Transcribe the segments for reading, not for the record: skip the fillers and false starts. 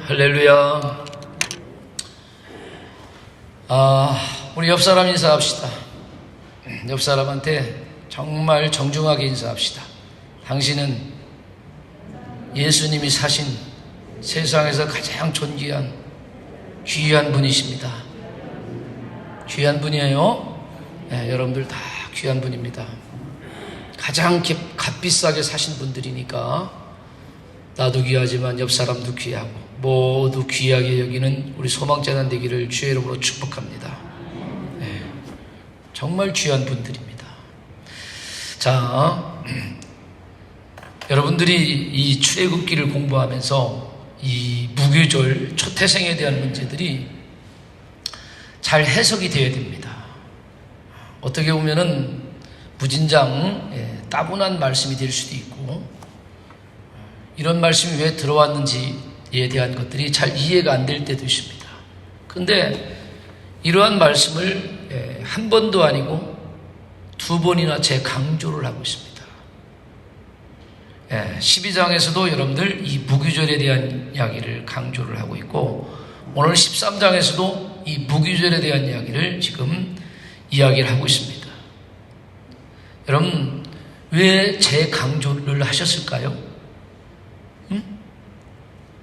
할렐루야. 우리 옆 사람 인사합시다. 옆 사람한테 정말 정중하게 인사합시다. 당신은 예수님이 사신 세상에서 가장 존귀한 귀한 분이십니다. 귀한 분이에요. 네, 여러분들 다 귀한 분입니다. 가장 값비싸게 사신 분들이니까 나도 귀하지만 옆 사람도 귀하고 모두 귀하게 여기는 우리 소망재단 되기를 주의 이름으로 축복합니다. 네, 정말 귀한 분들입니다. 자, 여러분들이 이 출애굽기를 공부하면서 이 무교절 초태생에 대한 문제들이 잘 해석이 되어야 됩니다. 어떻게 보면은 무진장 따분한 말씀이 될 수도 있고, 이런 말씀이 왜 들어왔는지에 대한 것들이 잘 이해가 안 될 때도 있습니다. 그런데 이러한 말씀을 한 번도 아니고 두 번이나 재강조를 하고 있습니다. 12장에서도 여러분들 이 무교절에 대한 이야기를 강조를 하고 있고, 오늘 13장에서도 이 무교절에 대한 이야기를 지금 이야기를 하고 있습니다. 여러분, 왜 재강조를 하셨을까요?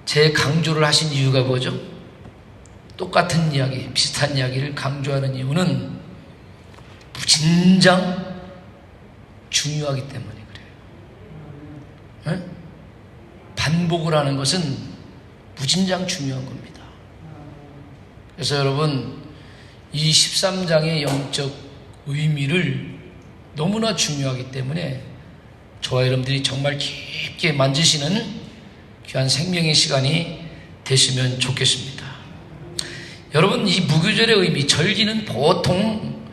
재강조를 하신 이유가 뭐죠? 똑같은 이야기, 비슷한 이야기를 강조하는 이유는 무진장 중요하기 때문에 그래요. 반복을 하는 것은 무진장 중요한 겁니다. 그래서 여러분, 이 13장의 영적 의미를 너무나 중요하기 때문에 저와 여러분들이 정말 깊게 만지시는 귀한 생명의 시간이 되시면 좋겠습니다. 여러분, 이 무교절의 의미, 절기는 보통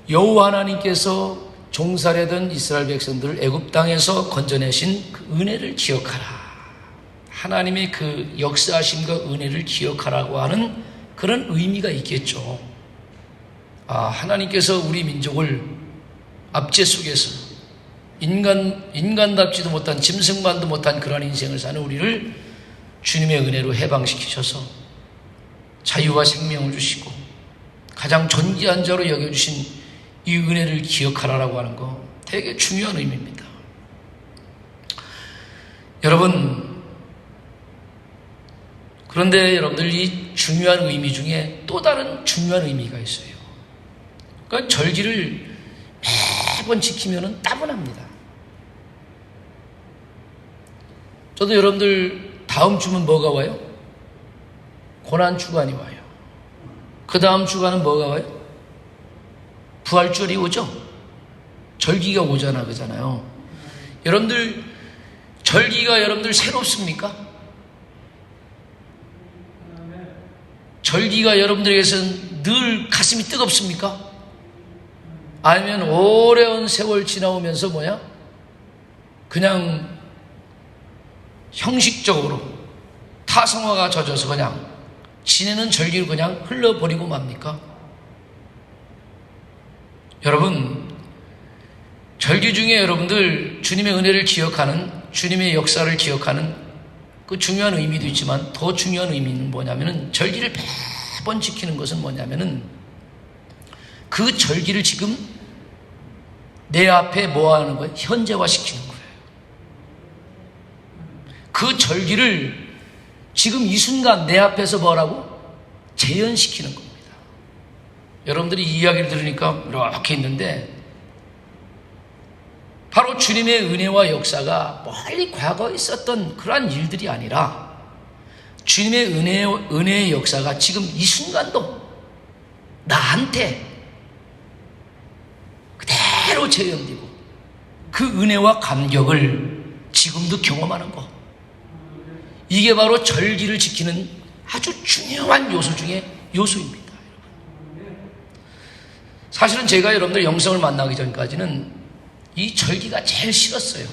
여호와 하나님께서 종살이하던 이스라엘 백성들을 애굽 땅에서 건져내신 그 은혜를 기억하라, 하나님의 그 역사하심과 은혜를 기억하라고 하는 그런 의미가 있겠죠. 하나님께서 우리 민족을 압제 속에서 인간답지도 못한, 짐승만도 못한 그러한 인생을 사는 우리를 주님의 은혜로 해방시키셔서 자유와 생명을 주시고 가장 존귀한 자로 여겨주신 이 은혜를 기억하라라고 하는 거 되게 중요한 의미입니다. 여러분, 그런데 여러분들 이 중요한 의미 중에 또 다른 중요한 의미가 있어요. 그러니까 절기를 매번 지키면 따분합니다. 저도 여러분들 다음 주면 뭐가 와요? 고난주간이 와요. 그 다음 주간은 뭐가 와요? 부활절이 오죠? 절기가 오잖아, 그잖아요. 여러분들, 절기가 여러분들 새롭습니까? 절기가 여러분들에게서는 늘 가슴이 뜨겁습니까? 아니면 오래온 세월 지나오면서 그냥 형식적으로 타성화가 젖어서 그냥 지내는 절기를 그냥 흘러버리고 맙니까? 여러분, 절기 중에 여러분들 주님의 은혜를 기억하는, 주님의 역사를 기억하는 그 중요한 의미도 있지만 더 중요한 의미는 뭐냐면은, 절기를 매번 지키는 것은 뭐냐면은 그 절기를 지금 내 앞에 뭐 하는 거예요? 현재화시키는 거예요. 그 절기를 지금 이 순간 내 앞에서 뭐라고? 재현시키는 겁니다. 여러분들이 이 이야기를 들으니까 이렇게 있는데, 바로 주님의 은혜와 역사가 멀리 과거에 있었던 그러한 일들이 아니라 주님의 은혜의 역사가 지금 이 순간도 나한테 그대로 재현되고 그 은혜와 감격을 지금도 경험하는 것, 이게 바로 절기를 지키는 아주 중요한 요소 중에 요소입니다. 사실은 제가 여러분들 영성을 만나기 전까지는 이 절기가 제일 싫었어요.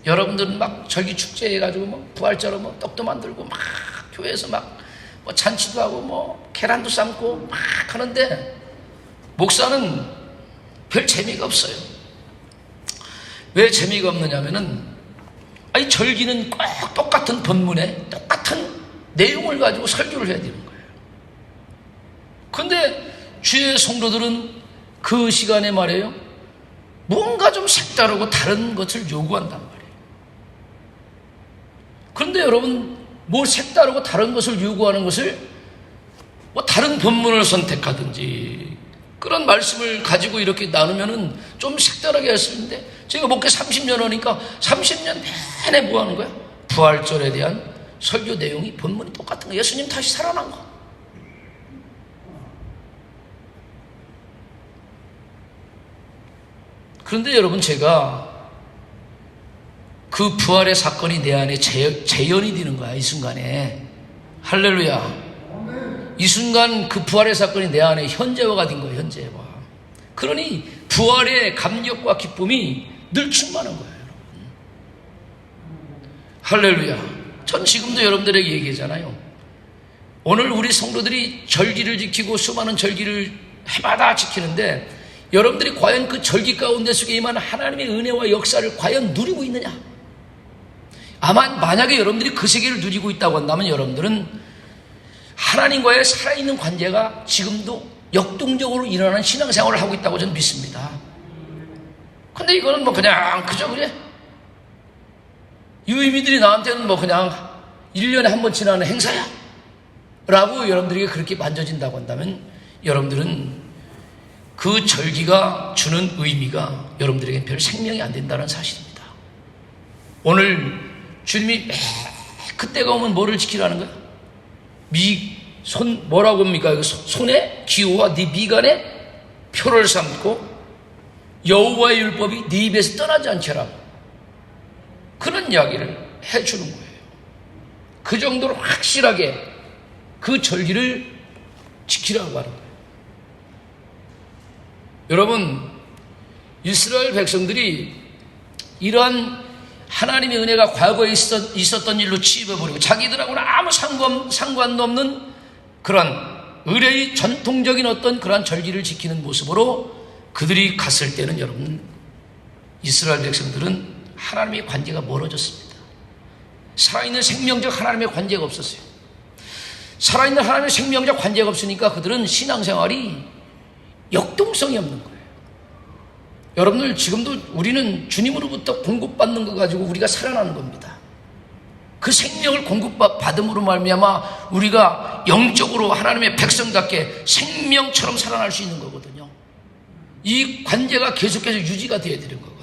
여러분들은 막 절기 축제 해가지고 부활절로 떡도 만들고 막 교회에서 막 잔치도 하고 계란도 삶고 막 하는데, 목사는 별 재미가 없어요. 왜 재미가 없느냐면은, 아니, 절기는 꼭 똑같은 본문에 똑같은 내용을 가지고 설교를 해야 되는 거예요. 근데 주의 성도들은 그 시간에 말이에요, 뭔가 좀 색다르고 다른 것을 요구한단 말이에요. 그런데 여러분, 뭐 색다르고 다른 것을 요구하는 것을 뭐 다른 본문을 선택하든지 그런 말씀을 가지고 이렇게 나누면은 좀 색다르게 할 수 있는데, 제가 목회 30년 하니까 30년 내내 뭐 하는 거야? 부활절에 대한 설교 내용이 본문이 똑같은 거야. 예수님 다시 살아난 거. 그런데 여러분, 제가 그 부활의 사건이 내 안에 재현이 되는 거야, 이 순간에. 할렐루야. 이 순간 그 부활의 사건이 내 안에 현재화가 된 거예요, 현재화. 그러니 부활의 감격과 기쁨이 늘 충만한 거예요, 여러분. 할렐루야. 전 지금도 여러분들에게 얘기하잖아요. 오늘 우리 성도들이 절기를 지키고 수많은 절기를 해마다 지키는데, 여러분들이 과연 그 절기 가운데 속에 임한 하나님의 은혜와 역사를 과연 누리고 있느냐? 아마 만약에 여러분들이 그 세계를 누리고 있다고 한다면 여러분들은 하나님과의 살아있는 관계가 지금도 역동적으로 일어나는 신앙생활을 하고 있다고 저는 믿습니다. 근데 이거는 뭐 그냥 그저 그래? 유의미들이 나한테는 뭐 그냥 1년에 한 번 지나는 행사야 라고 여러분들에게 그렇게 만져진다고 한다면, 여러분들은 그 절기가 주는 의미가 여러분들에게 별 생명이 안 된다는 사실입니다. 오늘 주님이 그때가 오면 뭐를 지키라는 거야? 뭐라고 합니까? 손에 기호와 네 미간에 표를 삼고 여호와의 율법이 네 입에서 떠나지 않게라고, 그런 이야기를 해주는 거예요. 그 정도로 확실하게 그 절기를 지키라고 하는 거예요. 여러분, 이스라엘 백성들이 이러한 하나님의 은혜가 과거에 있었던 일로 치입해버리고 자기들하고는 아무 상관도 없는 그런 의례의 전통적인 어떤 그러한 절기를 지키는 모습으로 그들이 갔을 때는, 여러분, 이스라엘 백성들은 하나님의 관계가 멀어졌습니다. 살아있는 생명적 하나님의 관계가 없었어요. 살아있는 하나님의 생명적 관계가 없으니까 그들은 신앙생활이 역동성이 없는 거예요. 여러분들, 지금도 우리는 주님으로부터 공급받는 거 가지고 우리가 살아나는 겁니다. 그 생명을 공급받음으로 말미암아 우리가 영적으로 하나님의 백성답게 생명처럼 살아날 수 있는 거거든요. 이 관계가 계속해서 유지가 되어야 되는 거거든.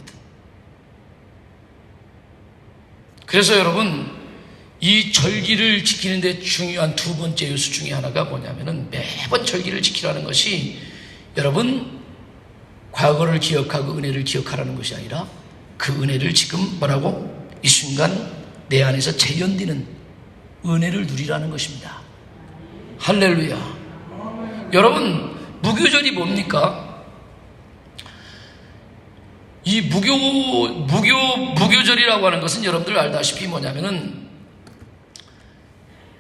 그래서 여러분, 이 절기를 지키는 데 중요한 두 번째 요소 중에 하나가 뭐냐면은, 매번 절기를 지키라는 것이 여러분 과거를 기억하고 은혜를 기억하라는 것이 아니라 그 은혜를 지금 뭐라고? 이 순간 내 안에서 재현되는 은혜를 누리라는 것입니다. 할렐루야. 여러분, 무교절이 뭡니까? 이 무교절이라고 하는 것은 여러분들 알다시피 뭐냐면은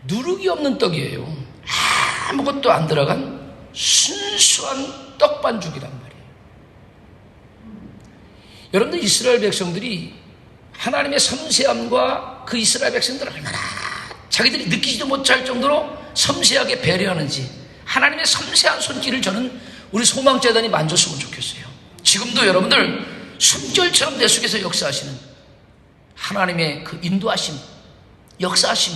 누룩이 없는 떡이에요. 아무것도 안 들어간 순수한 떡반죽이란 말이에요. 여러분들, 이스라엘 백성들이 하나님의 섬세함과 그 이스라엘 백성들을 얼마나 자기들이 느끼지도 못할 정도로 섬세하게 배려하는지, 하나님의 섬세한 손길을 저는 우리 소망재단이 만졌으면 좋겠어요. 지금도 여러분들 숨결처럼 내 속에서 역사하시는 하나님의 그 인도하심, 역사하심,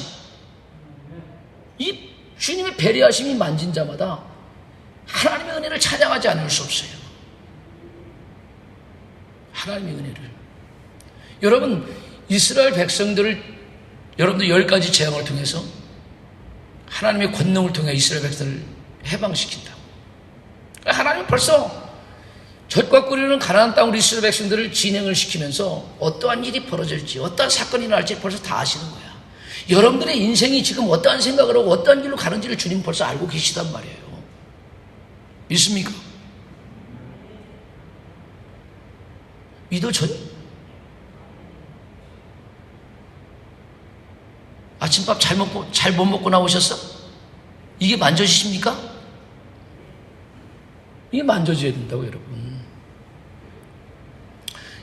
이 주님의 배려하심이 만진 자마다 하나님의 은혜를 찬양하지 않을 수 없어요. 하나님의 은혜를. 여러분, 이스라엘 백성들을 여러분들 10가지 재앙을 통해서 하나님의 권능을 통해 이스라엘 백성들을 해방시킨다고. 하나님은 벌써 젖과 꿀이는 가나안 땅 우리 이스라엘 백성들을 진행을 시키면서 어떠한 일이 벌어질지, 어떠한 사건이 날지 벌써 다 아시는 거야. 여러분들의 인생이 지금 어떠한 생각을 하고 어떠한 길로 가는지를 주님 벌써 알고 계시단 말이에요. 믿습니까? 믿어져요? 아침밥 잘 못 먹고 나오셨어? 이게 만져지십니까? 이게 만져져야 된다고, 여러분.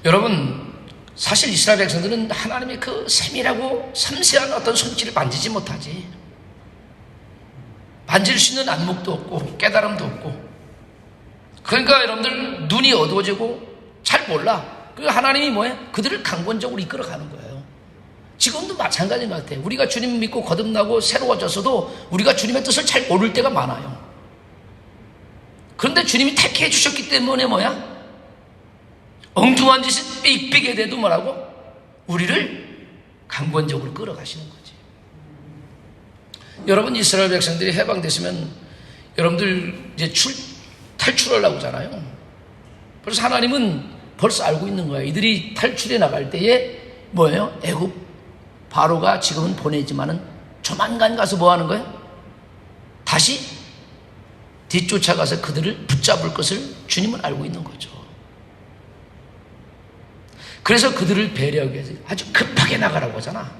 여러분, 사실 이스라엘 백성들은 하나님의 그 세밀하고 섬세한 어떤 손길을 만지지 못하지. 만질 수 있는 안목도 없고 깨달음도 없고. 그러니까 여러분들 눈이 어두워지고 잘 몰라. 그 하나님이 뭐예요? 그들을 강권적으로 이끌어가는 거예요. 지금도 마찬가지인 것 같아요. 우리가 주님 믿고 거듭나고 새로워졌어도 우리가 주님의 뜻을 잘 모를 때가 많아요. 그런데 주님이 택해 주셨기 때문에 뭐야? 엉뚱한 짓이 삑삑해 돼도 뭐라고? 우리를 강권적으로 끌어가시는 거지. 여러분, 이스라엘 백성들이 해방됐으면 여러분들 이제 탈출하려고 하잖아요. 그래서 하나님은 벌써 알고 있는 거예요. 이들이 탈출해 나갈 때에 뭐예요? 애굽 바로가 지금은 보내지만은 조만간 가서 뭐 하는 거예요? 다시 뒤쫓아가서 그들을 붙잡을 것을 주님은 알고 있는 거죠. 그래서 그들을 배려하기 위해서 아주 급하게 나가라고 하잖아.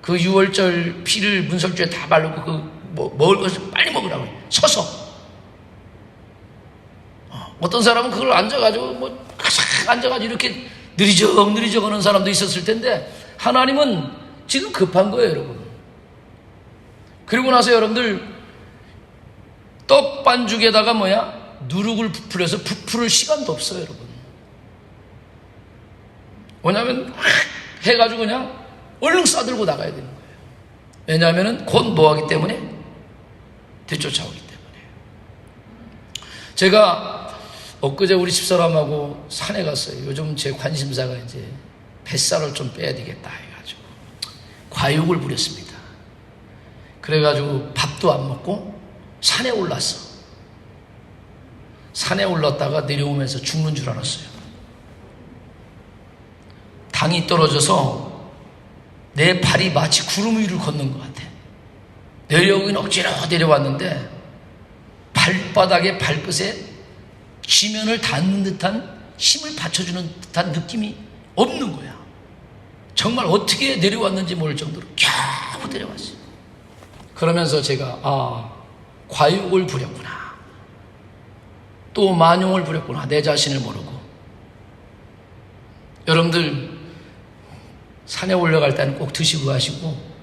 그 6월절 피를 문설주에 다 바르고 먹을 것을 빨리 먹으라고 해. 서서. 어떤 사람은 그걸 앉아가지고 앉아가지고 이렇게 느리적 하는 사람도 있었을 텐데 하나님은 지금 급한 거예요, 여러분. 그리고 나서 여러분들 떡 반죽에다가 누룩을 부풀려서 부풀을 시간도 없어요, 여러분. 왜냐하면 해가지고 그냥 얼른 싸들고 나가야 되는 거예요. 왜냐하면 곧 뭐하기 때문에? 뒤쫓아오기 때문에. 제가 엊그제 우리 집사람하고 산에 갔어요. 요즘 제 관심사가 이제 뱃살을 좀 빼야 되겠다 해가지고 과욕을 부렸습니다. 그래가지고 밥도 안 먹고 산에 올랐어. 산에 올랐다가 내려오면서 죽는 줄 알았어요. 당이 떨어져서 내 발이 마치 구름 위를 걷는 것 같아. 내려오긴 억지로 내려왔는데 발바닥에 발끝에 지면을 닿는 듯한 힘을 받쳐주는 듯한 느낌이 없는 거야. 정말 어떻게 내려왔는지 모를 정도로 겨우 내려왔어요. 그러면서 제가 과욕을 부렸구나. 또 만용을 부렸구나. 내 자신을 모르고. 여러분들 산에 올라갈 때는 꼭 드시고 가시고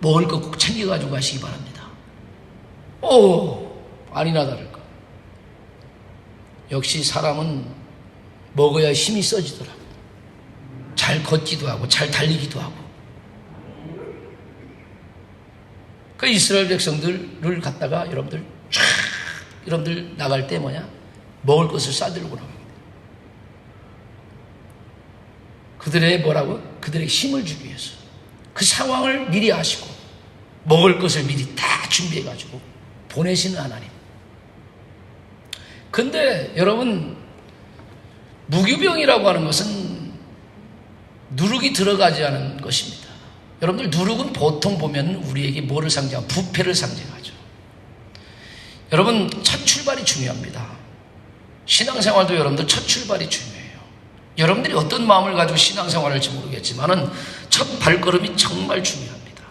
먹을 거 꼭 챙겨가지고 가시기 바랍니다. 아니나 다를까. 역시 사람은 먹어야 힘이 써지더라고. 잘 걷기도 하고 잘 달리기도 하고. 그 이스라엘 백성들을 갖다가 여러분들 나갈 때 먹을 것을 싸들고 나갑니다. 그들의 그들의 힘을 주기 위해서 그 상황을 미리 아시고 먹을 것을 미리 다 준비해가지고 보내시는 하나님. 근데 여러분, 무교병이라고 하는 것은 누룩이 들어가지 않은 것입니다. 여러분들, 누룩은 보통 보면 우리에게 뭐를 상징하고? 부패를 상징하죠. 여러분, 첫 출발이 중요합니다. 신앙생활도 여러분들 첫 출발이 중요해요. 여러분들이 어떤 마음을 가지고 신앙생활을 할지 모르겠지만은 첫 발걸음이 정말 중요합니다.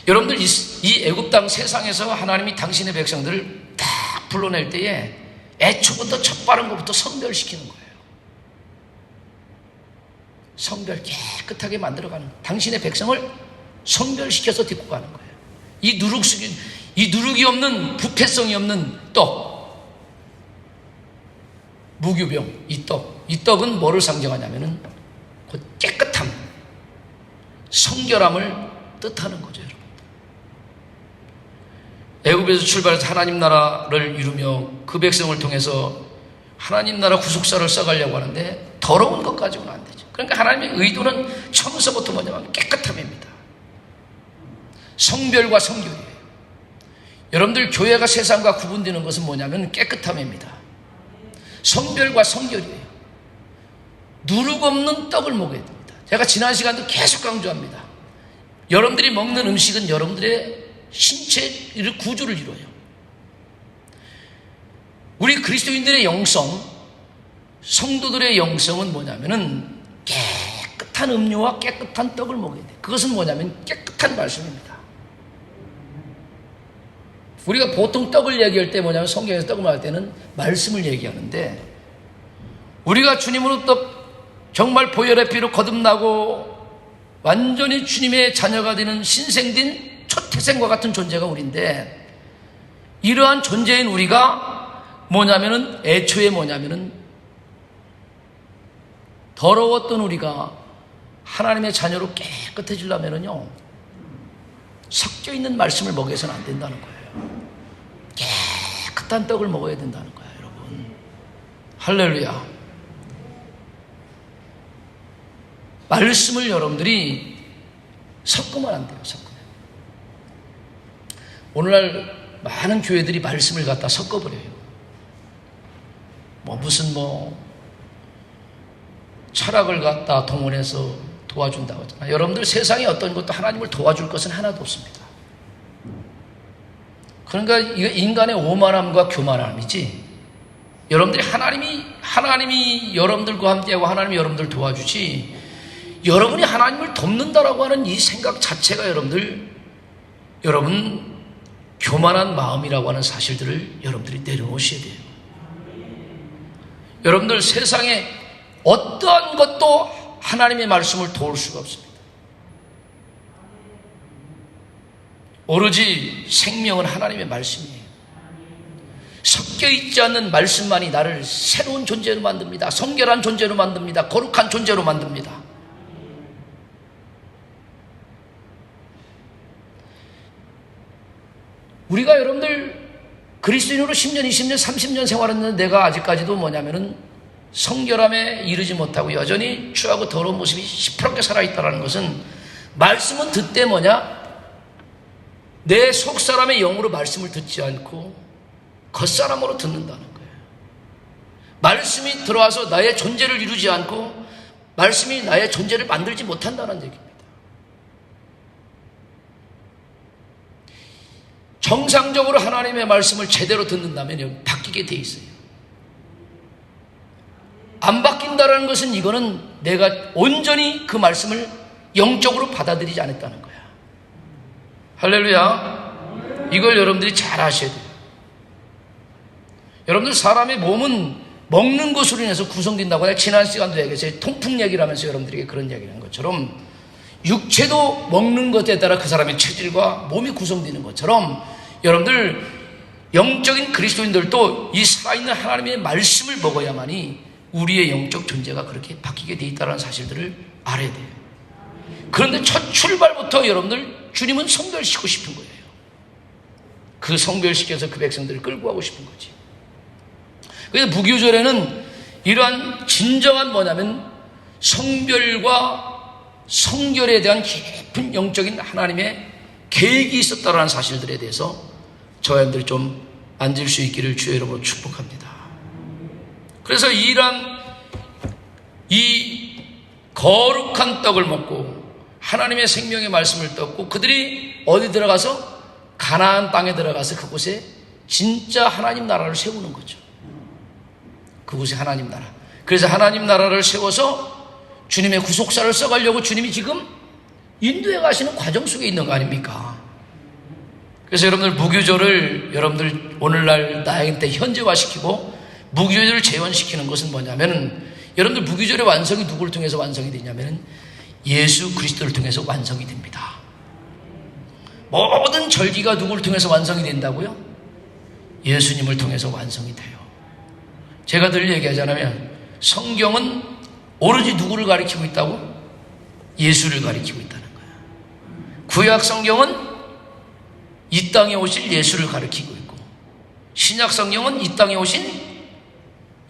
여러분들, 이 애굽 땅 세상에서 하나님이 당신의 백성들을 딱 불러낼 때에 애초부터 첫 바른 것부터 성별시키는 거예요. 성별 깨끗하게 만들어가는 거예요. 당신의 백성을 성별시켜서 데리고 가는 거예요. 이 누룩이 없는, 부패성이 없는 떡, 무교병, 이 떡은 뭐를 상징하냐면은 그 깨끗함, 성결함을 뜻하는 거죠, 여러분. 애굽에서 출발해서 하나님 나라를 이루며 그 백성을 통해서 하나님 나라 구속사를 써가려고 하는데 더러운 것 가지고는 안 되죠. 그러니까 하나님의 의도는 처음서부터 뭐냐면 깨끗함입니다. 성별과 성결이에요. 여러분들, 교회가 세상과 구분되는 것은 뭐냐면 깨끗함입니다. 성별과 성결이에요. 누룩 없는 떡을 먹어야 됩니다. 제가 지난 시간도 계속 강조합니다. 여러분들이 먹는 음식은 여러분들의 신체의 구조를 이루어요. 우리 그리스도인들의 영성, 성도들의 영성은 뭐냐면은 깨끗한 음료와 깨끗한 떡을 먹어야 돼요. 그것은 뭐냐면 깨끗한 말씀입니다. 우리가 보통 떡을 얘기할 때 뭐냐면 성경에서 떡을 말할 때는 말씀을 얘기하는데 우리가 주님으로부터 정말 보혈의 피로 거듭나고 완전히 주님의 자녀가 되는 신생된 초태생과 같은 존재가 우리인데, 이러한 존재인 우리가 뭐냐면은, 애초에 뭐냐면은, 더러웠던 우리가 하나님의 자녀로 깨끗해지려면은요, 섞여 있는 말씀을 먹여서는 안 된다는 거예요. 깨끗한 떡을 먹어야 된다는 거예요, 여러분. 할렐루야. 말씀을 여러분들이 섞으면 안 돼요, 섞으면. 오늘날 많은 교회들이 말씀을 갖다 섞어버려요. 무슨 철학을 갖다 동원해서 도와준다고 하잖아요. 여러분들 세상에 어떤 것도 하나님을 도와줄 것은 하나도 없습니다. 그러니까 이거 인간의 오만함과 교만함이지, 여러분들이 하나님이 여러분들과 함께하고 하나님이 여러분들 도와주지, 여러분이 하나님을 돕는다라고 하는 이 생각 자체가 여러분 교만한 마음이라고 하는 사실들을 여러분들이 내려놓으셔야 돼요. 여러분들 세상에 어떠한 것도 하나님의 말씀을 도울 수가 없습니다. 오로지 생명은 하나님의 말씀이에요. 섞여 있지 않는 말씀만이 나를 새로운 존재로 만듭니다. 성결한 존재로 만듭니다. 거룩한 존재로 만듭니다. 우리가 여러분들 그리스도인으로 10년, 20년, 30년 생활했는데 내가 아직까지도 뭐냐면은 성결함에 이르지 못하고 여전히 추하고 더러운 모습이 시퍼렇게 살아있다는 것은, 말씀은 듣되 내 속사람의 영으로 말씀을 듣지 않고 겉사람으로 듣는다는 거예요. 말씀이 들어와서 나의 존재를 이루지 않고 말씀이 나의 존재를 만들지 못한다는 얘기입니다. 정상적으로 하나님의 말씀을 제대로 듣는다면 바뀌게 돼 있어요. 안 바뀐다는 것은, 이거는 내가 온전히 그 말씀을 영적으로 받아들이지 않았다는 거야. 할렐루야. 이걸 여러분들이 잘 아셔야 돼요. 여러분들 사람의 몸은 먹는 것으로 인해서 구성된다고 내가 지난 시간도 얘기했어요. 통풍 얘기를 하면서 여러분들에게 그런 얘기를 한 것처럼, 육체도 먹는 것에 따라 그 사람의 체질과 몸이 구성되는 것처럼, 여러분들 영적인 그리스도인들도 이 살아있는 하나님의 말씀을 먹어야만이 우리의 영적 존재가 그렇게 바뀌게 돼 있다는 사실들을 알아야 돼요. 그런데 첫 출발부터 여러분들 주님은 성별시키고 싶은 거예요. 그 성별시켜서 그 백성들을 끌고 가고 싶은 거지. 그래서 무교절에는 이러한 진정한 뭐냐면 성별과 성결에 대한 깊은 영적인 하나님의 계획이 있었다는 사실들에 대해서 저와 여러분들이 좀 앉을 수 있기를 주의 이름으로 축복합니다. 그래서 이 거룩한 떡을 먹고 하나님의 생명의 말씀을 떴고, 그들이 어디 들어가서 가나안 땅에 들어가서 그곳에 진짜 하나님 나라를 세우는 거죠. 그곳에 하나님 나라. 그래서 하나님 나라를 세워서 주님의 구속사를 써가려고 주님이 지금 인도에 가시는 과정 속에 있는 거 아닙니까? 그래서 여러분들 무교절을 여러분들 오늘날 나한테 현재화시키고 무교절을 재현시키는 것은 뭐냐면, 여러분들 무교절의 완성이 누구를 통해서 완성이 되냐면 예수 그리스도를 통해서 완성이 됩니다. 모든 절기가 누구를 통해서 완성이 된다고요? 예수님을 통해서 완성이 돼요. 제가 늘 얘기하자면 성경은 오로지 누구를 가리키고 있다고? 예수를 가리키고 있다는 거예요. 구약 성경은 이 땅에 오실 예수를 가리키고 있고, 신약 성경은 이 땅에 오신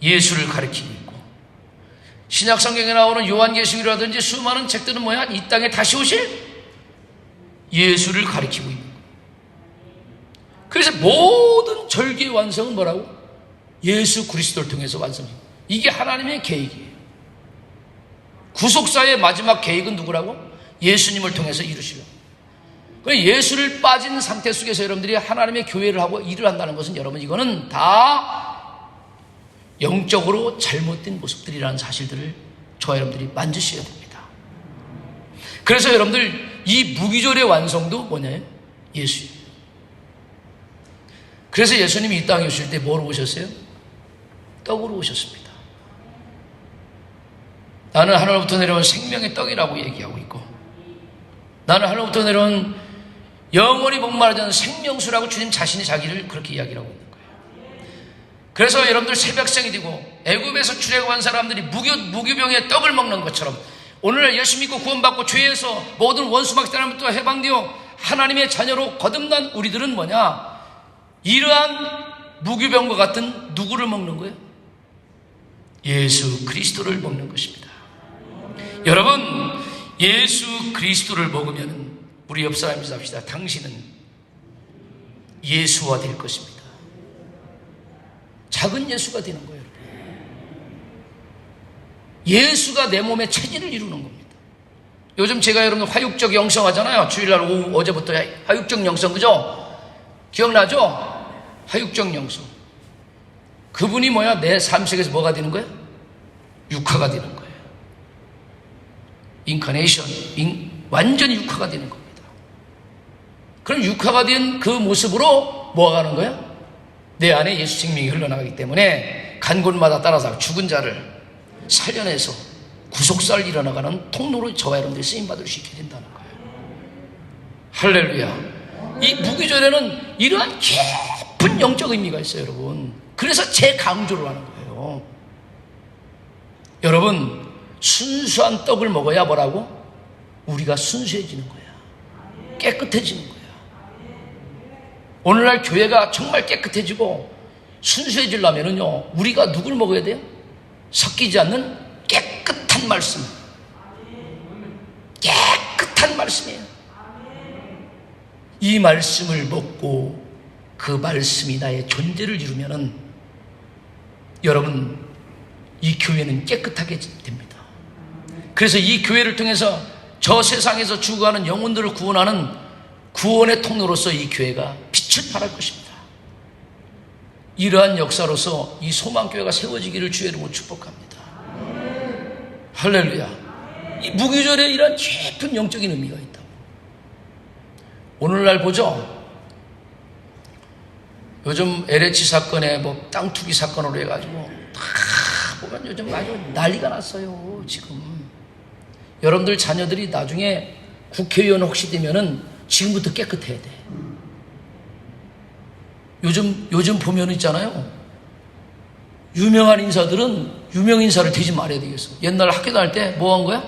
예수를 가리키고 있고, 신약 성경에 나오는 요한계시록이라든지 수많은 책들은 뭐야? 이 땅에 다시 오실 예수를 가리키고 있는 거예요. 그래서 모든 절기의 완성은 뭐라고? 예수 그리스도를 통해서 완성해요. 이게 하나님의 계획이에요. 구속사의 마지막 계획은 누구라고? 예수님을 통해서 이루시려고. 예수를 빠진 상태 속에서 여러분들이 하나님의 교회를 하고 일을 한다는 것은, 여러분 이거는 다 영적으로 잘못된 모습들이라는 사실들을 저와 여러분들이 만지셔야 됩니다. 그래서 여러분들 이 무기절의 완성도 뭐냐요? 예수예요. 그래서 예수님이 이 땅에 오실 때 뭐로 오셨어요? 떡으로 오셨습니다. 나는 하늘로부터 내려온 생명의 떡이라고 얘기하고 있고, 나는 하늘로부터 내려온 영원히 목마르지 않는 생명수라고 주님 자신이 자기를 그렇게 이야기를 하고 있는 거예요. 그래서 여러분들 새벽생이 되고 애굽에서 출애굽한 사람들이 무교병의 떡을 먹는 것처럼 오늘날 예수 믿고 구원받고 죄에서 모든 원수막사람부터 해방되어 하나님의 자녀로 거듭난 우리들은 뭐냐? 이러한 무교병과 같은 누구를 먹는 거예요? 예수 그리스도를 먹는 것입니다. 여러분, 예수 그리스도를 먹으면 우리 옆 사람이 합시다. 당신은 예수화 될 것입니다. 작은 예수가 되는 거예요. 예수가 내 몸의 체질을 이루는 겁니다. 요즘 제가 여러분 화육적 영성 하잖아요. 주일날 오후 어제부터 화육적 영성, 그죠? 기억나죠? 화육적 영성. 그분이 뭐야? 내 삶 속에서 뭐가 되는 거예요? 육화가 되는 거예요. 인카네이션, 완전히 육화가 되는 겁니다. 그럼 육화가 된 그 모습으로 뭐가 가는 거예요? 내 안에 예수 생명이 흘러나가기 때문에 간 곳마다 따라서 죽은 자를 살려내서 구속사를 일어나가는 통로로 저와 여러분들이 쓰임받을 수 있게 된다는 거예요. 할렐루야. 이 무기절에는 이러한 깊은 영적 의미가 있어요, 여러분. 그래서 재강조를 하는 거예요. 여러분, 순수한 떡을 먹어야 뭐라고? 우리가 순수해지는 거야. 깨끗해지는 거야. 오늘날 교회가 정말 깨끗해지고 순수해지려면요, 우리가 누굴 먹어야 돼요? 섞이지 않는 깨끗한 말씀. 깨끗한 말씀이에요. 이 말씀을 먹고 그 말씀이 나의 존재를 이루면은 여러분, 이 교회는 깨끗하게 됩니다. 그래서 이 교회를 통해서 저 세상에서 죽어가는 영혼들을 구원하는 구원의 통로로서 이 교회가 빛을 발할 것입니다. 이러한 역사로서 이 소망교회가 세워지기를 주의 이름으로 축복합니다. 할렐루야. 이 무교절에 이러한 깊은 영적인 의미가 있다. 오늘날 보죠. 요즘 LH 사건에 뭐 땅 투기 사건으로 해가지고 다 보면 요즘 아주 난리가 났어요. 지금 여러분들 자녀들이 나중에 국회의원 혹시 되면은 지금부터 깨끗해야 돼. 요즘 보면 있잖아요. 유명한 인사들은 유명 인사를 되지 말아야 되겠어. 옛날 학교 다닐 때 뭐 한 거야?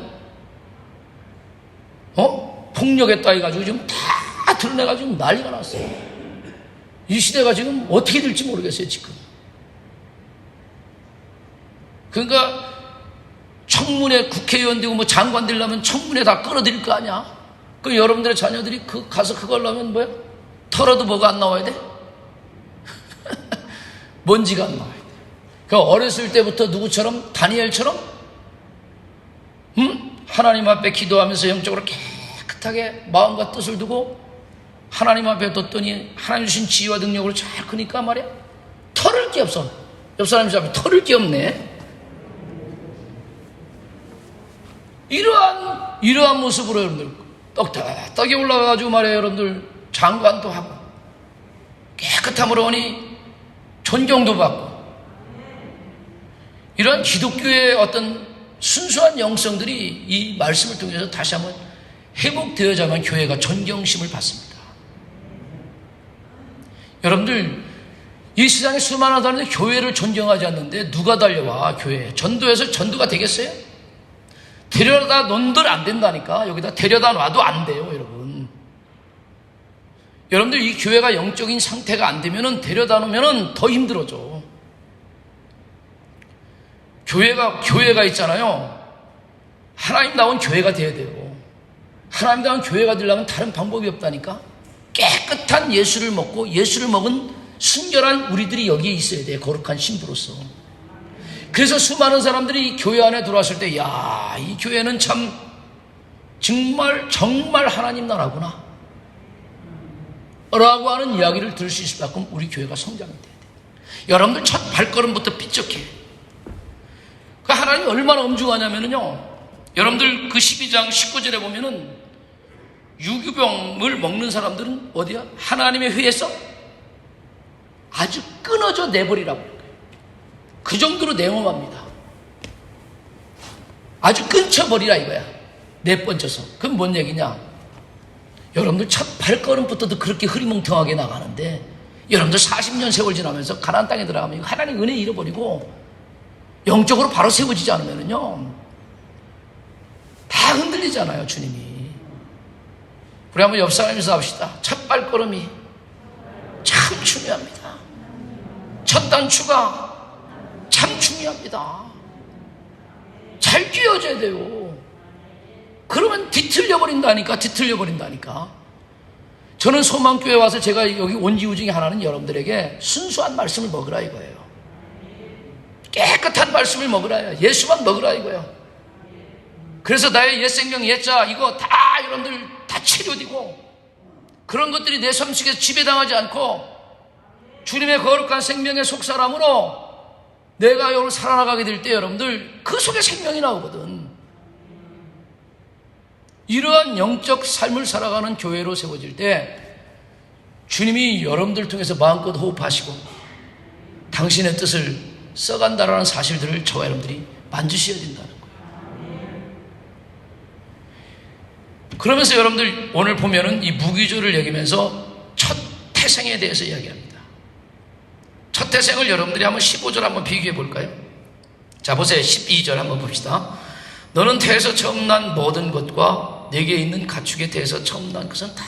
폭력했다 해가지고 지금 다 드러내가지고 난리가 났어요. 이 시대가 지금 어떻게 될지 모르겠어요, 지금. 그러니까 청문회 국회의원 되고 뭐 장관 되려면 청문회 다 끌어들일 거 아니야? 그 여러분들의 자녀들이 가서 그걸 하면 뭐야? 털어도 뭐가 안 나와야 돼? 먼지가 안 나와야 돼. 그 어렸을 때부터 누구처럼? 다니엘처럼? 하나님 앞에 기도하면서 영적으로 깨끗하게 마음과 뜻을 두고 하나님 앞에 뒀더니 하나님 주신 지혜와 능력으로 잘 크니까 말이야, 털을 게 없어. 옆 사람이 앞에 털을 게 없네. 이러한 모습으로 여러분들 떡떡이 올라가가지고 말이에요, 여러분들 장관도 하고 깨끗함으로 오니 존경도 받고, 이런 기독교의 어떤 순수한 영성들이 이 말씀을 통해서 다시 한번 회복되어야만 교회가 존경심을 받습니다. 여러분들, 이 세상에 수많은 사람들이 교회를 존경하지 않는데 누가 달려와 교회에? 전도해서 전도가 되겠어요? 데려다 넌들 안 된다니까. 여기다 데려다 놔도 안 돼요, 여러분. 여러분들, 이 교회가 영적인 상태가 안 되면은 데려다 놓으면은 더 힘들어져. 교회가 있잖아요. 하나님다운 교회가 돼야 돼요. 하나님다운 교회가 되려면 다른 방법이 없다니까. 깨끗한 예수를 먹고 예수를 먹은 순결한 우리들이 여기에 있어야 돼, 거룩한 신부로서. 그래서 수많은 사람들이 이 교회 안에 들어왔을 때, 야, 이 교회는 참 정말 하나님 나라구나 라고 하는 이야기를 들을 수 있을 만큼 우리 교회가 성장이 돼야 돼. 여러분들 첫 발걸음부터 삐쩍해. 그 하나님이 얼마나 엄중하냐면요, 여러분들 그 12장 19절에 보면은 유교병을 먹는 사람들은 어디야? 하나님의 회에서 아주 끊어져 내버리라고. 그 정도로 냉엄합니다. 아주 끊쳐버리라 이거야. 내번져서. 그건 뭔 얘기냐? 여러분들 첫 발걸음부터도 그렇게 흐리멍텅하게 나가는데 여러분들 40년 세월 지나면서 가나안 땅에 들어가면 하나님 은혜 잃어버리고 영적으로 바로 세워지지 않으면요 다 흔들리잖아요. 주님이. 우리 한번 옆 사람이서 합시다. 첫 발걸음이 참 중요합니다. 첫 단추가 참 중요합니다. 잘 끼워져야 돼요. 그러면 뒤틀려 버린다니까. 저는 소망교회 와서 제가 여기 온 이유 중에 하나는 여러분들에게 순수한 말씀을 먹으라 이거예요. 깨끗한 말씀을 먹으라요. 예수만 먹으라 이거예요. 그래서 나의 옛 생명, 옛자 이거 다 여러분들 다 치료되고 그런 것들이 내 삶 속에서 지배당하지 않고 주님의 거룩한 생명의 속사람으로 내가 여러분 살아나가게 될 때 여러분들 그 속에 생명이 나오거든. 이러한 영적 삶을 살아가는 교회로 세워질 때 주님이 여러분들 통해서 마음껏 호흡하시고 당신의 뜻을 써간다라는 사실들을 저와 여러분들이 만지셔야 된다는 거예요. 그러면서 여러분들 오늘 보면은 이 무기조를 여기면서 첫 태생에 대해서 이야기합니다. 첫 태생을 여러분들이 한번 15절 한번 비교해 볼까요? 자, 보세요. 12절 한번 봅시다. 너는 태에서 처음 난 모든 것과 내게 있는 가축에 대해서 처음 난 것은 다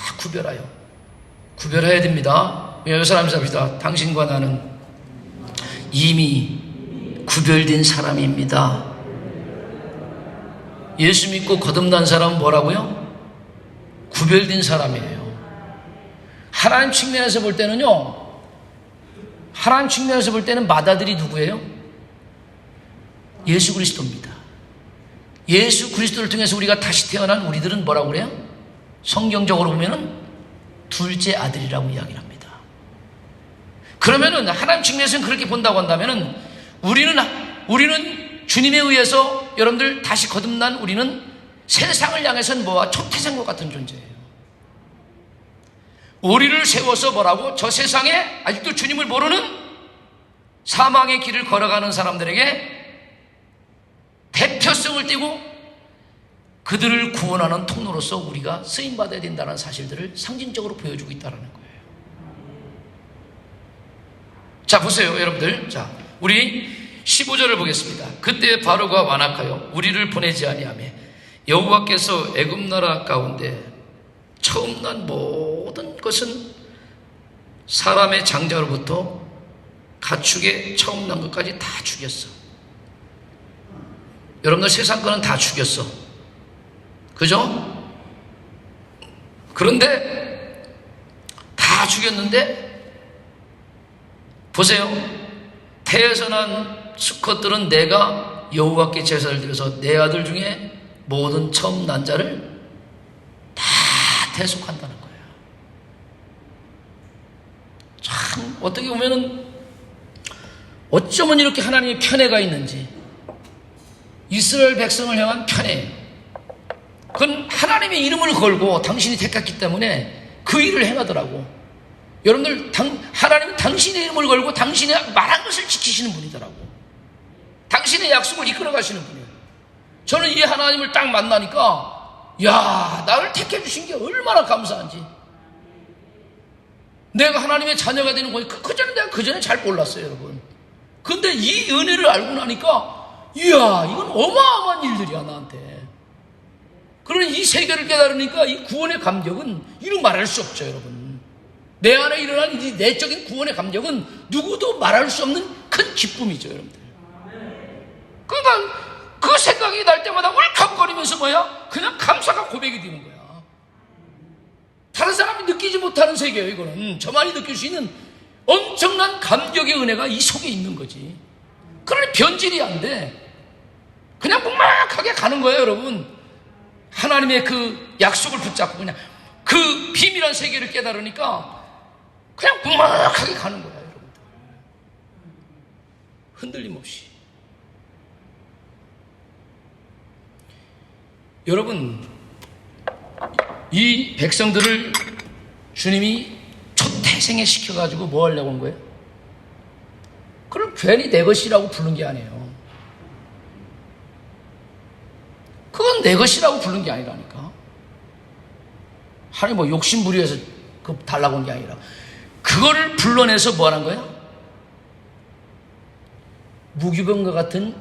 구별해야 됩니다. 여기 사람이 합시다. 당신과 나는 이미 구별된 사람입니다. 예수 믿고 거듭난 사람은 뭐라고요? 구별된 사람이에요. 하나님 측면에서 볼 때는요, 하나님 측면에서 볼 때는 맏아들이 누구예요? 예수 그리스도입니다. 예수 그리스도를 통해서 우리가 다시 태어난 우리들은 뭐라고 그래요? 성경적으로 보면은 둘째 아들이라고 이야기를 합니다. 그러면은 하나님 측면에서는 그렇게 본다고 한다면은 우리는 주님에 의해서 여러분들 다시 거듭난 우리는 세상을 향해서는 뭐와 초태생과 같은 존재예요. 우리를 세워서 뭐라고? 저 세상에 아직도 주님을 모르는 사망의 길을 걸어가는 사람들에게 대표성을 띠고 그들을 구원하는 통로로서 우리가 쓰임받아야 된다는 사실들을 상징적으로 보여주고 있다는 거예요. 자, 보세요, 여러분들. 자, 우리 15절을 보겠습니다. 그때 바로가 완악하여 우리를 보내지 아니하며 여호와께서 애굽 나라 가운데 처음 난 모든 것은 사람의 장자로부터 가축의 처음 난 것까지 다 죽였어. 여러분들 세상 거는 다 죽였어. 그죠? 그런데 다 죽였는데 보세요. 태에서 난 수컷들은 내가 여호와께 제사를 드려서 내 아들 중에 모든 처음 난 자를 다 대속한다는 거예요. 참 어떻게 보면은 어쩌면 이렇게 하나님의 편애가 있는지 이스라엘 백성을 향한 편애. 그건 하나님의 이름을 걸고 당신이 택했기 때문에 그 일을 행하더라고. 여러분들 하나님은 당신의 이름을 걸고 당신의 말한 것을 지키시는 분이더라고. 당신의 약속을 이끌어 가시는 분이에요. 저는 이 하나님을 딱 만나니까 야, 나를 택해 주신 게 얼마나 감사한지. 내가 하나님의 자녀가 되는 거예요. 그전에 내가 그전에 잘 몰랐어요, 여러분. 근데 이 은혜를 알고 나니까 이야, 이건 어마어마한 일들이야, 나한테. 그러니 이 세계를 깨달으니까 이 구원의 감격은 이루 말할 수 없죠, 여러분. 내 안에 일어난 이 내적인 구원의 감격은 누구도 말할 수 없는 큰 기쁨이죠, 여러분들. 그러니까 그 생각이 날 때마다 울컥거리면서 뭐야? 그냥 감사가 고백이 되는 거야. 다른 사람이 느끼지 못하는 세계예요, 이거는. 저만이 느낄 수 있는 엄청난 감격의 은혜가 이 속에 있는 거지. 그러니 변질이 안 돼. 그냥 묵막하게 가는 거예요, 여러분. 하나님의 그 약속을 붙잡고 그냥 그 비밀한 세계를 깨달으니까 그냥 묵막하게 가는 거야, 여러분들. 흔들림 없이. 여러분, 이 백성들을 주님이 초태생에 시켜가지고 뭐 하려고 한 거예요? 그걸 괜히 내 것이라고 부른 게 아니에요. 그건 내 것이라고 부른 게 아니라니까. 하나님 뭐 욕심부리해서 그 달라고 한 게 아니라 그거를 불러내서 뭐 하는 거야? 무기병과 같은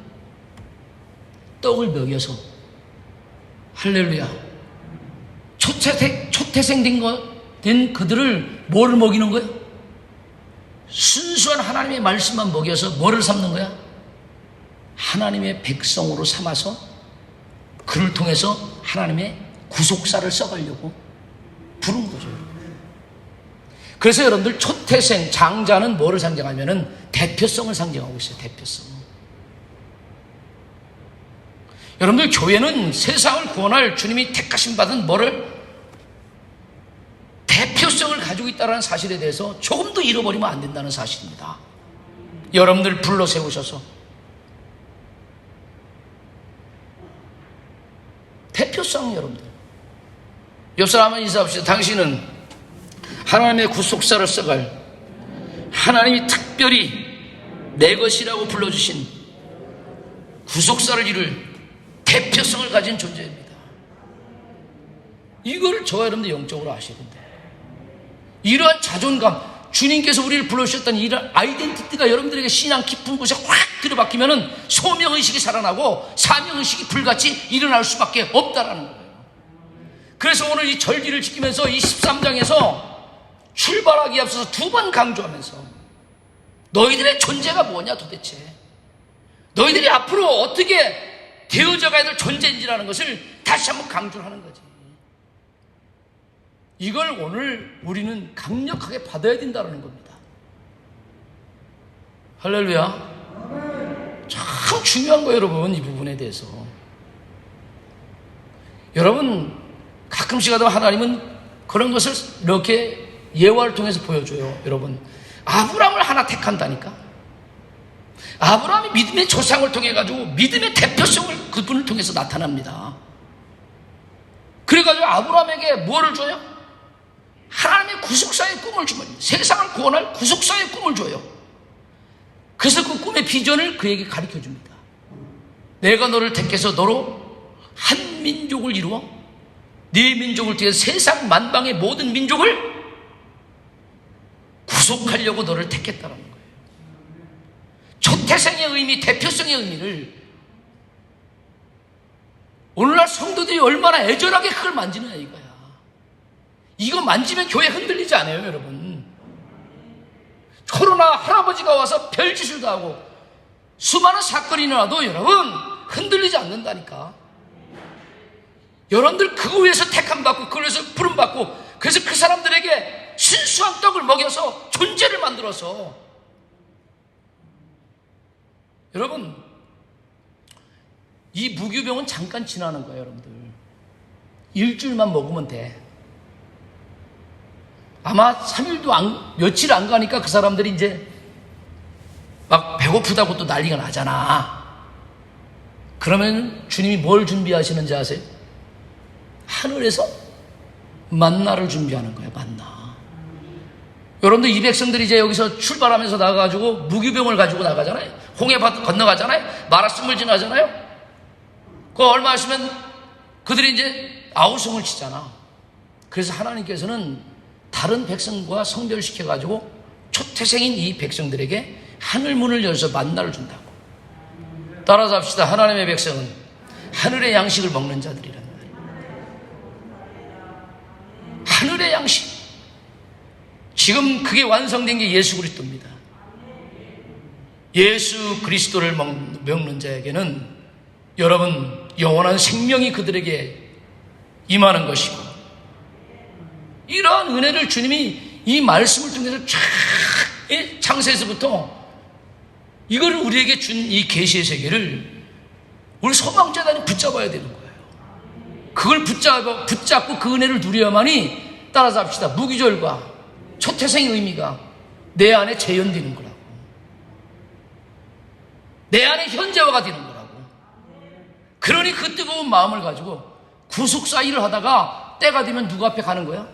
떡을 먹여서 할렐루야 초태생 된 그들을 뭐를 먹이는 거야? 순수한 하나님의 말씀만 먹여서 뭐를 삼는 거야? 하나님의 백성으로 삼아서 그를 통해서 하나님의 구속사를 써가려고 부른 거죠. 그래서 여러분들 초태생 장자는 뭐를 상징하면은 대표성을 상징하고 있어요. 대표성. 여러분들 교회는 세상을 구원할 주님이 택하심 받은 뭐를 대표성을 가지고 있다는 사실에 대해서 조금도 잃어버리면 안 된다는 사실입니다. 여러분들 불러 세우셔서 대표성. 여러분들 옆 사람 한번 인사합시다. 당신은 하나님의 구속사를 써갈 하나님이 특별히 내 것이라고 불러주신 구속사를 이룰 대표성을 가진 존재입니다. 이걸 저와 여러분들 영적으로 아셔야 된다. 이러한 자존감, 주님께서 우리를 불러주셨다는 이런 아이덴티티가 여러분들에게 신앙 깊은 곳에 확 들어박히면은 소명의식이 살아나고 사명의식이 불같이 일어날 수밖에 없다라는 거예요. 그래서 오늘 이 절기를 지키면서 이 13장에서 출발하기에 앞서서 두 번 강조하면서 너희들의 존재가 뭐냐 도대체, 너희들이 앞으로 어떻게 되어져 가야 될 존재인지라는 것을 다시 한번 강조를 하는 거지. 이걸 오늘 우리는 강력하게 받아야 된다는 겁니다. 할렐루야. 참 중요한 거예요, 여러분. 이 부분에 대해서 여러분 가끔씩 하다 하나님은 그런 것을 이렇게 예화를 통해서 보여줘요. 여러분 아브라함을 하나 택한다니까. 아브라함이 믿음의 조상을 통해 가지고 믿음의 대표성을 그분을 통해서 나타납니다. 그래가지고 아브라함에게 뭐를 줘요? 하나님의 구속사의 꿈을 주면 세상을 구원할 구속사의 꿈을 줘요. 그래서 그 꿈의 비전을 그에게 가르쳐 줍니다. 내가 너를 택해서 너로 한 민족을 이루어 네 민족을 통해 세상 만방의 모든 민족을 구속하려고 너를 택했다는 거예요. 초태생의 의미, 대표성의 의미를 오늘날 성도들이 얼마나 애절하게 그걸 만지느냐 이거야. 이거 만지면 교회 흔들리지 않아요, 여러분. 코로나 할아버지가 와서 별짓을 하고 수많은 사건이 일어나도 여러분 흔들리지 않는다니까. 여러분들 그거 위해서 택함받고 그걸 위해서 부름받고 그래서 그 사람들에게 순수한 떡을 먹여서 존재를 만들어서 여러분 이 무교병은 잠깐 지나는 거예요. 여러분들 일주일만 먹으면 돼. 아마 3일도 며칠 안 가니까 그 사람들이 이제 막 배고프다고 또 난리가 나잖아. 그러면 주님이 뭘 준비하시는지 아세요? 하늘에서 만나를 준비하는 거예요. 만나. 여러분들 이 백성들이 이제 여기서 출발하면서 나가가지고 무교병을 가지고 나가잖아요. 홍해바다 건너가잖아요. 마라스물 지나잖아요. 그 얼마 있으면 그들이 이제 아우성을 치잖아. 그래서 하나님께서는 다른 백성과 성별시켜가지고 초태생인 이 백성들에게 하늘문을 열어서 만나를 준다고. 따라서 합시다. 하나님의 백성은 하늘의 양식을 먹는 자들이란 말이에요. 하늘의 양식. 지금 그게 완성된 게 예수 그리스도입니다. 예수 그리스도를 먹는 자에게는 여러분 영원한 생명이 그들에게 임하는 것이고, 이러한 은혜를 주님이 이 말씀을 통해서 쫙 창세에서부터 이거를 우리에게 준 이 계시의 세계를 우리 소망재단이 붙잡아야 되는 거예요. 그걸 붙잡고 그 은혜를 누려야만이, 따라서 합시다, 무기절과 초태생의 의미가 내 안에 재현되는 거라고. 내 안에 현재화가 되는 거라고. 그러니 그 뜨거운 마음을 가지고 구속사 일을 하다가 때가 되면 누구 앞에 가는 거야?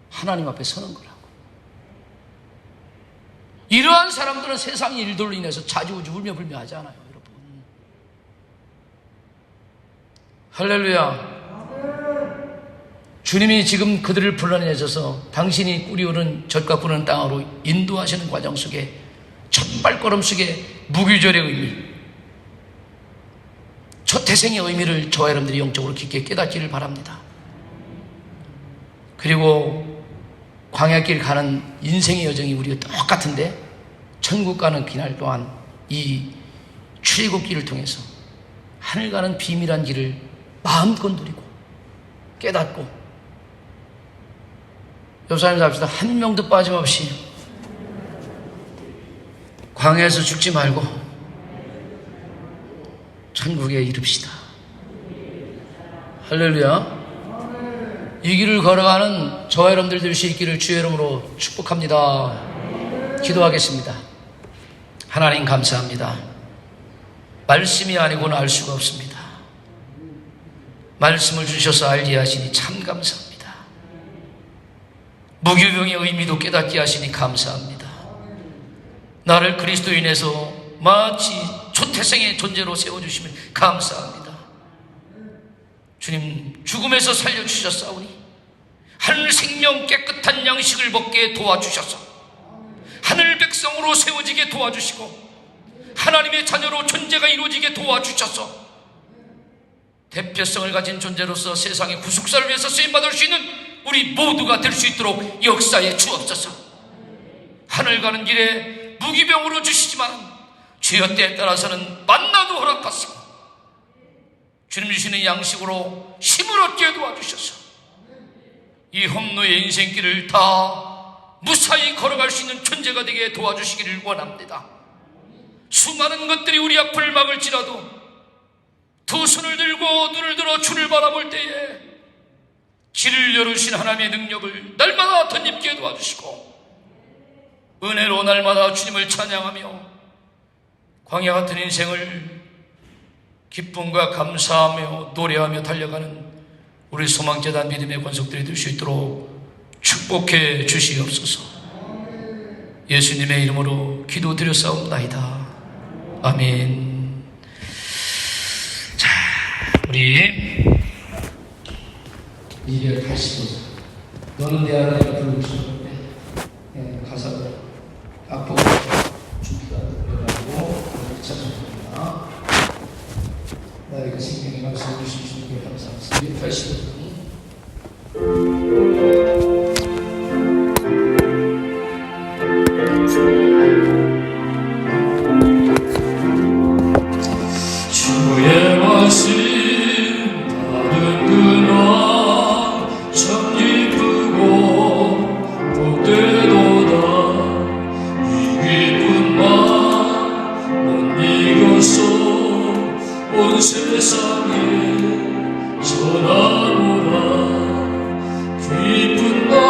하나님 앞에 서는 거라고. 이러한 사람들은 세상 일들로 인해서 자주우지 울며 불며 하지 않아요, 여러분. 할렐루야. 주님이 지금 그들을 불러내셔서 당신이 꾸리오는 젖과 푸른 땅으로 인도하시는 과정 속에 첫 발걸음 속에 무교절의 의미, 첫 태생의 의미를 저와 여러분들이 영적으로 깊게 깨닫기를 바랍니다. 그리고 광야길 가는 인생의 여정이 우리가 똑같은데 천국 가는 그날 또한 이 출애굽길을 통해서 하늘 가는 비밀한 길을 마음껏 누리고 깨닫고, 옆사람 잡시다. 한 명도 빠짐없이 광야에서 죽지 말고 천국에 이릅시다. 할렐루야. 이 길을 걸어가는 저와 여러분들 될 수 있기를 주의 이름으로 축복합니다. 기도하겠습니다. 하나님 감사합니다. 말씀이 아니고는 알 수가 없습니다. 말씀을 주셔서 알게 하시니 참 감사합니다. 무교병의 의미도 깨닫게 하시니 감사합니다. 나를 그리스도인에서 마치 초태생의 존재로 세워주시면 감사합니다. 주님, 죽음에서 살려주셨사오니 하늘 생명 깨끗한 양식을 먹게 도와주셔서 하늘 백성으로 세워지게 도와주시고 하나님의 자녀로 존재가 이루어지게 도와주셔서 대표성을 가진 존재로서 세상의 구속사를 위해서 쓰임받을 수 있는 우리 모두가 될 수 있도록 역사에 주옵소서. 하늘 가는 길에 무기병으로 주시지만 주여 때에 따라서는 만나도 허락하시고 주님 주시는 양식으로 힘을 얻게 도와주셔서 이 험로의 인생길을 다 무사히 걸어갈 수 있는 존재가 되게 도와주시기를 원합니다. 수많은 것들이 우리 앞을 막을지라도 두 손을 들고 눈을 들어 주를 바라볼 때에 길을 열으신 하나님의 능력을 날마다 덧입게 도와주시고 은혜로 날마다 주님을 찬양하며 광야 같은 인생을 기쁨과 감사하며 노래하며 달려가는 우리 소망재단 믿음의 권속들이 될 수 있도록 축복해 주시옵소서. 예수님의 이름으로 기도드렸사옵나이다. 아멘. 자, 우리 285장 너는 내 하나님을 부르시는데 가사를 악보가 준비가 되어가지고 찾아줍니다. 나의 그 생명의 말씀을 주신 주님께 감사합니다. 285장 주의 말씀 온 세상에 전하노라. 기쁜 날